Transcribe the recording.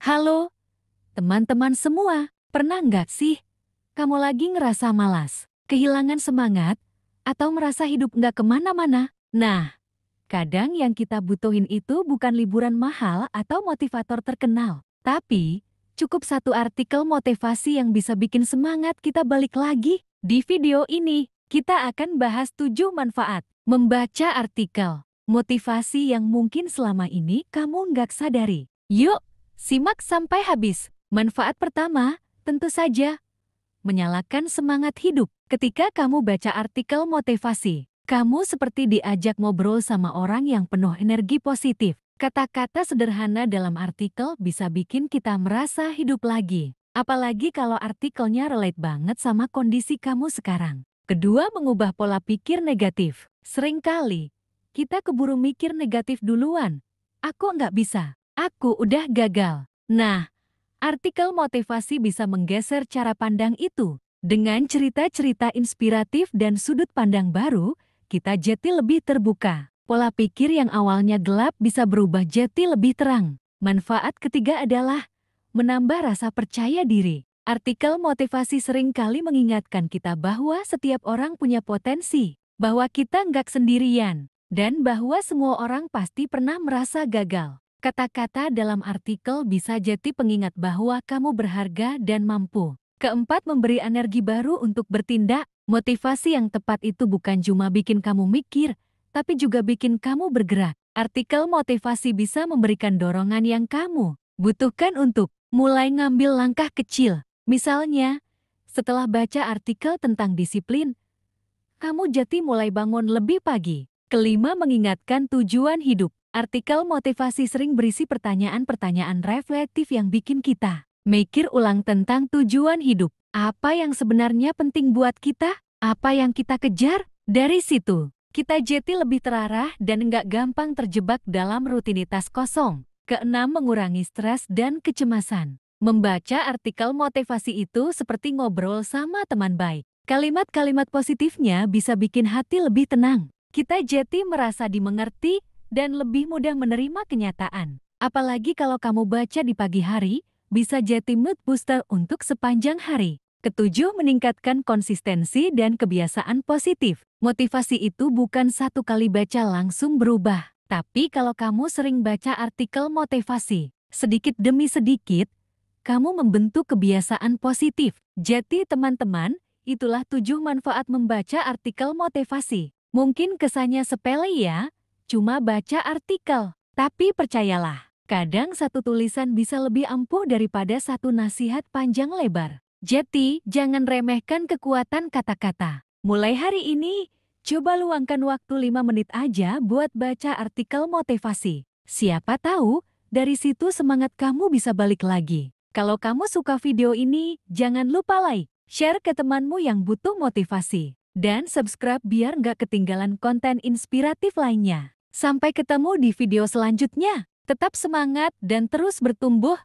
Halo, teman-teman semua. Pernah nggak sih kamu lagi ngerasa malas, kehilangan semangat, atau merasa hidup nggak kemana-mana? Nah, kadang yang kita butuhin itu bukan liburan mahal atau motivator terkenal. Tapi, cukup satu artikel motivasi yang bisa bikin semangat kita balik lagi. Di video ini, kita akan bahas 7 manfaat membaca artikel motivasi yang mungkin selama ini kamu nggak sadari. Yuk, simak sampai habis. Manfaat pertama, tentu saja, menyalakan semangat hidup. Ketika kamu baca artikel motivasi, kamu seperti diajak ngobrol sama orang yang penuh energi positif. Kata-kata sederhana dalam artikel bisa bikin kita merasa hidup lagi. Apalagi kalau artikelnya relate banget sama kondisi kamu sekarang. Kedua, mengubah pola pikir negatif. Seringkali, kita keburu mikir negatif duluan. Aku nggak bisa. Aku udah gagal. Nah, artikel motivasi bisa menggeser cara pandang itu. Dengan cerita-cerita inspiratif dan sudut pandang baru, kita jadi lebih terbuka. Pola pikir yang awalnya gelap bisa berubah jadi lebih terang. Manfaat ketiga adalah menambah rasa percaya diri. Artikel motivasi seringkali mengingatkan kita bahwa setiap orang punya potensi, bahwa kita nggak sendirian, dan bahwa semua orang pasti pernah merasa gagal. Kata-kata dalam artikel bisa jadi pengingat bahwa kamu berharga dan mampu. Keempat, memberi energi baru untuk bertindak. Motivasi yang tepat itu bukan cuma bikin kamu mikir, tapi juga bikin kamu bergerak. Artikel motivasi bisa memberikan dorongan yang kamu butuhkan untuk mulai ngambil langkah kecil. Misalnya, setelah baca artikel tentang disiplin, kamu jadi mulai bangun lebih pagi. Kelima, mengingatkan tujuan hidup. Artikel motivasi sering berisi pertanyaan-pertanyaan reflektif yang bikin kita mikir ulang tentang tujuan hidup. Apa yang sebenarnya penting buat kita? Apa yang kita kejar? Dari situ, kita jadi lebih terarah dan nggak gampang terjebak dalam rutinitas kosong. Keenam, mengurangi stres dan kecemasan. Membaca artikel motivasi itu seperti ngobrol sama teman baik. Kalimat-kalimat positifnya bisa bikin hati lebih tenang. Kita jadi merasa dimengerti dan lebih mudah menerima kenyataan. Apalagi kalau kamu baca di pagi hari, bisa jadi mood booster untuk sepanjang hari. Ketujuh, meningkatkan konsistensi dan kebiasaan positif. Motivasi itu bukan satu kali baca langsung berubah. Tapi kalau kamu sering baca artikel motivasi, sedikit demi sedikit, kamu membentuk kebiasaan positif. Jadi teman-teman, itulah 7 manfaat membaca artikel motivasi. Mungkin kesannya sepele ya, cuma baca artikel. Tapi percayalah, kadang satu tulisan bisa lebih ampuh daripada satu nasihat panjang lebar. Jadi, jangan remehkan kekuatan kata-kata. Mulai hari ini, coba luangkan waktu 5 menit aja buat baca artikel motivasi. Siapa tahu, dari situ semangat kamu bisa balik lagi. Kalau kamu suka video ini, jangan lupa like, share ke temanmu yang butuh motivasi, dan subscribe biar nggak ketinggalan konten inspiratif lainnya. Sampai ketemu di video selanjutnya. Tetap semangat dan terus bertumbuh.